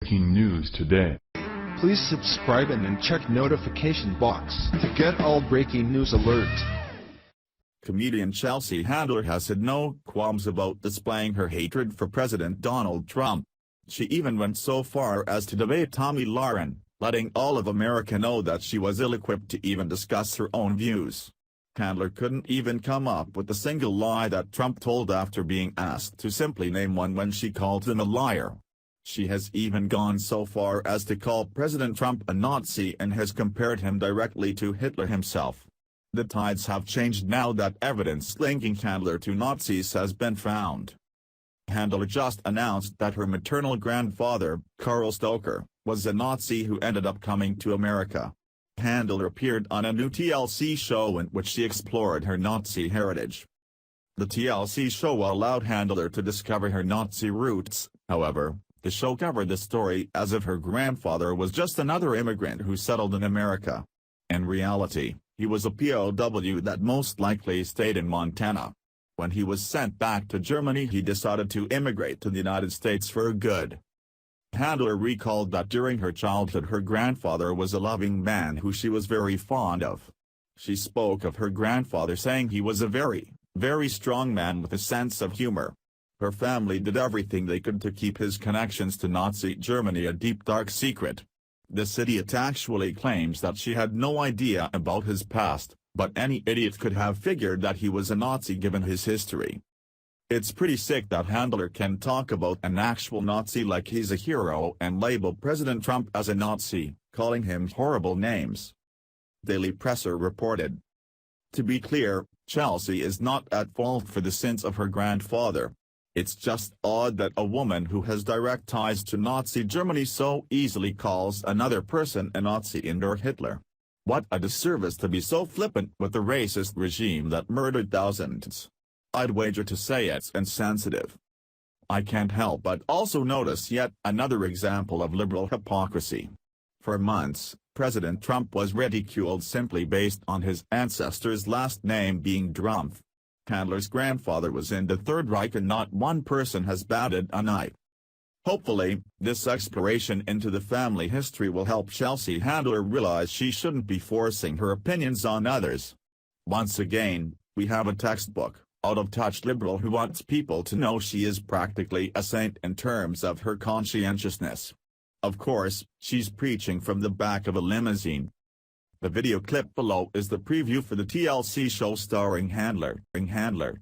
Breaking news today. Please subscribe and then check notification box to get all breaking news alerts. Comedian Chelsea Handler has had no qualms about displaying her hatred for President Donald Trump. She even went so far as to debate Tomi Lahren, letting all of America know that she was ill-equipped to even discuss her own views. Handler couldn't even come up with a single lie that Trump told after being asked to simply name one when she called him a liar. She has even gone so far as to call President Trump a Nazi and has compared him directly to Hitler himself. The tides have changed now that evidence linking Handler to Nazis has been found. Handler just announced that her maternal grandfather, Carl Stoker, was a Nazi who ended up coming to America. Handler appeared on a new TLC show in which she explored her Nazi heritage. The TLC show allowed Handler to discover her Nazi roots. However, the show covered the story as if her grandfather was just another immigrant who settled in America. In reality, he was a POW that most likely stayed in Montana. When he was sent back to Germany, he decided to immigrate to the United States for good. Handler recalled that during her childhood her grandfather was a loving man who she was very fond of. She spoke of her grandfather saying he was a very, very strong man with a sense of humor. Her family did everything they could to keep his connections to Nazi Germany a deep dark secret. This idiot actually claims that she had no idea about his past, but any idiot could have figured that he was a Nazi given his history. It's pretty sick that Handler can talk about an actual Nazi like he's a hero and label President Trump as a Nazi, calling him horrible names. Daily Presser reported. To be clear, Chelsea is not at fault for the sins of her grandfather. It's just odd that a woman who has direct ties to Nazi Germany so easily calls another person a Nazi and/or Hitler. What a disservice to be so flippant with the racist regime that murdered thousands. I'd wager to say it's insensitive. I can't help but also notice yet another example of liberal hypocrisy. For months, President Trump was ridiculed simply based on his ancestor's last name being Drumpf. Handler's grandfather was in the Third Reich and not one person has batted an eye. Hopefully, this exploration into the family history will help Chelsea Handler realize she shouldn't be forcing her opinions on others. Once again, we have a textbook, out-of-touch liberal who wants people to know she is practically a saint in terms of her conscientiousness. Of course, she's preaching from the back of a limousine. The video clip below is the preview for the TLC show starring Handler.